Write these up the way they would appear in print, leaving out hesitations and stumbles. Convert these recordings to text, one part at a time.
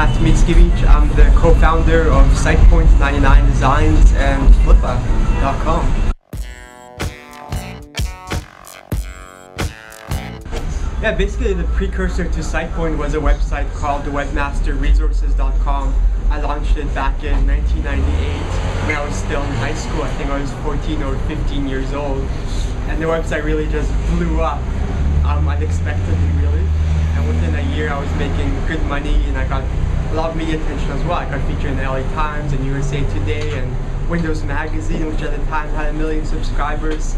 Matt Mickiewicz. I'm the co-founder of SitePoint 99 Designs and Flippa.com. Yeah, basically the precursor to SitePoint was a website called webmasterresources.com. I launched it back in 1998 when I was still in high school. I think I was 14 or 15 years old. And the website really just blew up, unexpectedly really. And within a year I was making good money and I got a lot of media attention as well. I got featured in the LA Times and USA Today and Windows Magazine, which at the time had 1 million subscribers.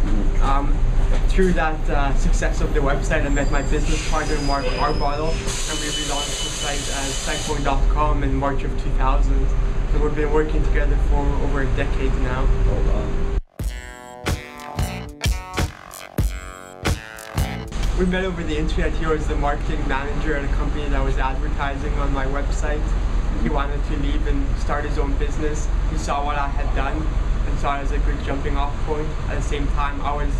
Through that success of the website, I met my business partner, Mark Arbottle, and we relaunched the site as SitePoint.com in March of 2000. So we've been working together for over a decade now. We met over the internet. He was the marketing manager at a company that was advertising on my website. He wanted to leave and start his own business. He saw what I had done and saw it as a good jumping off point. At the same time, I was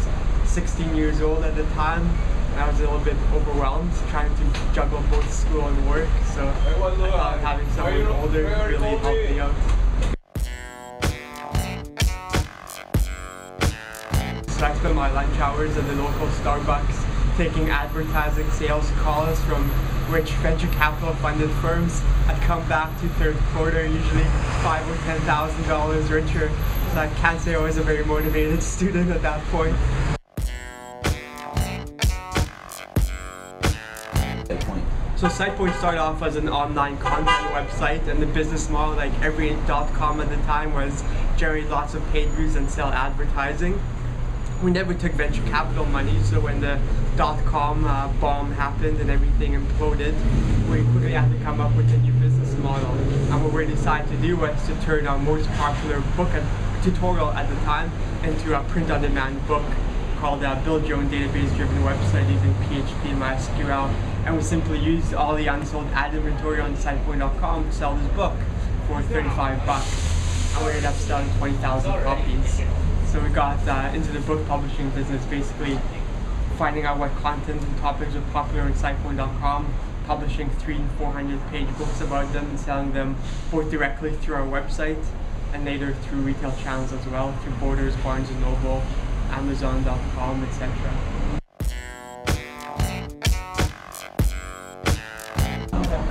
16 years old at the time, and I was a little bit overwhelmed trying to juggle both school and work, so I thought having someone older really helped me out. So I spent my lunch hours at the local Starbucks taking advertising sales calls from rich venture capital funded firms. I'd come back to third quarter usually $5,000 or $10,000 richer, so I can't say I was a very motivated student at that point. So SitePoint started off as an online content website, and the business model, like every .com at the time, was generate lots of page views and sell advertising. We never took venture capital money, so when the .com bomb happened and everything imploded, we quickly had to come up with a new business model. And what we decided to do was to turn our most popular book and tutorial at the time into a print-on-demand book called Build Your Own Database-Driven Website using PHP and MySQL. And we simply used all the unsold ad inventory on SitePoint.com to sell this book for $35. And we ended up selling 20,000 copies. So we got into the book publishing business, basically finding out what content and topics were popular on SitePoint.com, publishing 300 and 400 page books about them and selling them both directly through our website and later through retail channels as well, through Borders, Barnes & Noble, Amazon.com, etc.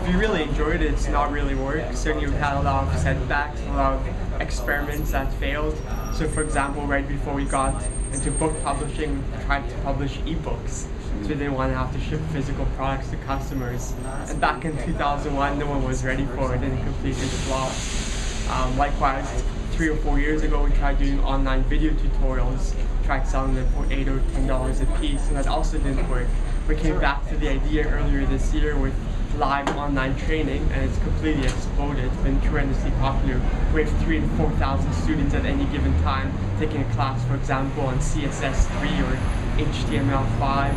If you really enjoyed it, it's not really work. Certainly we've had a lot of setbacks, a lot of experiments that failed. So for example, right before we got into book publishing, we tried to publish ebooks. So we didn't want to have to ship physical products to customers. And back in 2001, no one was ready for it and it completely flopped. Likewise, 3 or 4 years ago, we tried doing online video tutorials, tried selling them for $8 or $10 a piece, and that also didn't work. We came back to the idea earlier this year with live online training, and it's completely exploded. It's been tremendously popular. We have 3,000 to 4,000 students at any given time taking a class, for example, on CSS3 or HTML5.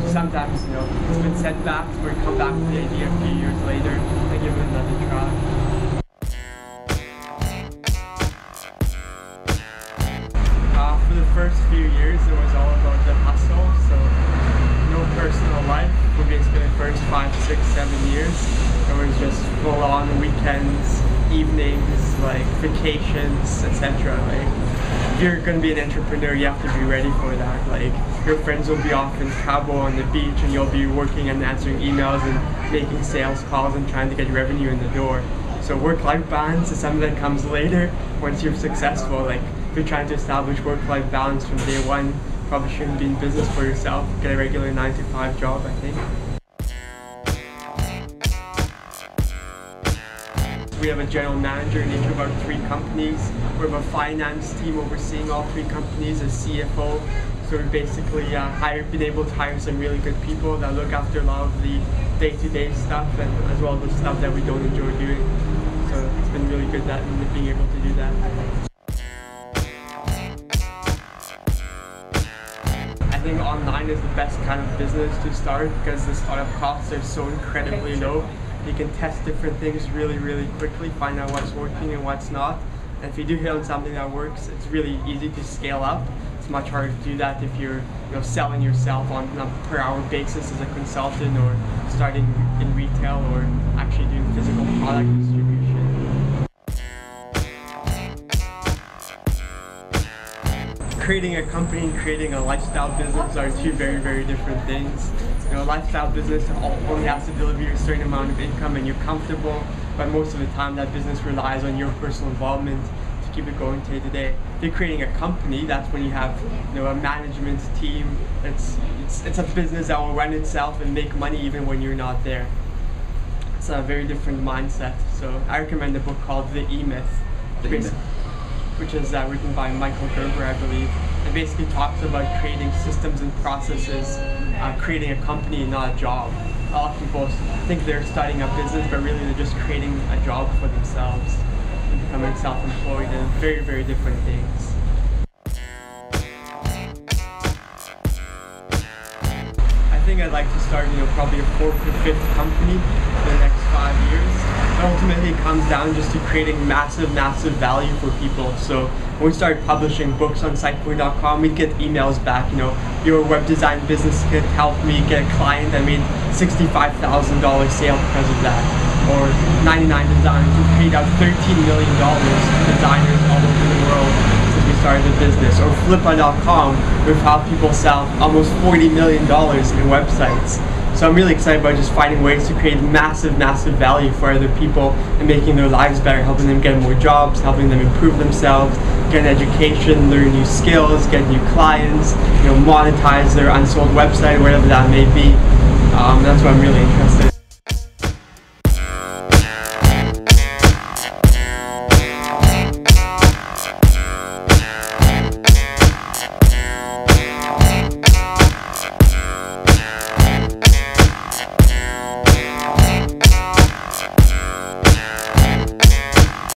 So sometimes, it's been setbacks, but we come back to the idea a few years later and give it another try. For the first few years, it was all about the hustle, so no personal life. For basically the first 5, 6, 7 years, it was just full-on weekends, evenings, like vacations, etc. Like, if you're going to be an entrepreneur, you have to be ready for that. Like, your friends will be off in Cabo on the beach, and you'll be working and answering emails and making sales calls and trying to get revenue in the door. So work-life balance is something that comes later once you're successful. Like, if you're trying to establish work-life balance from day one, probably shouldn't be in business for yourself. Get a regular 9-to-5 job, I think. We have a general manager in each of our 3 companies. We have a finance team overseeing all 3 companies, a CFO. So we've basically been able to hire some really good people that look after a lot of the day-to-day stuff and as well as the stuff that we don't enjoy doing. So it's been really good being able to do that. I think online is the best kind of business to start because the startup costs are so incredibly low. You can test different things really, really quickly, find out what's working and what's not. And if you do hit on something that works, it's really easy to scale up. It's much harder to do that if you're selling yourself on a per hour basis as a consultant or starting in retail or actually doing physical product distribution. Creating a company and creating a lifestyle business are two very, very different things. You know, a lifestyle business only has to deliver you a certain amount of income and you're comfortable, but most of the time that business relies on your personal involvement to keep it going day to day. If you're creating a company, that's when you have, you know, a management team. It's a business that will run itself and make money even when you're not there. It's a very different mindset. So I recommend a book called The E-Myth, which is written by Michael Gerber, I believe. It basically talks about creating systems and processes, creating a company, not a job. A lot of people think they're starting a business, but really they're just creating a job for themselves and becoming self-employed, and very, very different things. I think I'd like to start, you know, probably a 4th or 5th company in the next 5 years. Ultimately, it comes down just to creating massive value for people. So when we started publishing books on SitePoint.com, we'd get emails back, you know, your web design business kit helped me get a client that made $65,000 sale because of that. Or 99 Designs, who paid out $13 million to designers all over the world since we started the business. Or Flippa.com, we've helped people sell almost $40 million in websites. So I'm really excited about just finding ways to create massive value for other people and making their lives better, helping them get more jobs, helping them improve themselves, get an education, learn new skills, get new clients, you know, monetize their unsold website, whatever that may be. That's what I'm really interested in.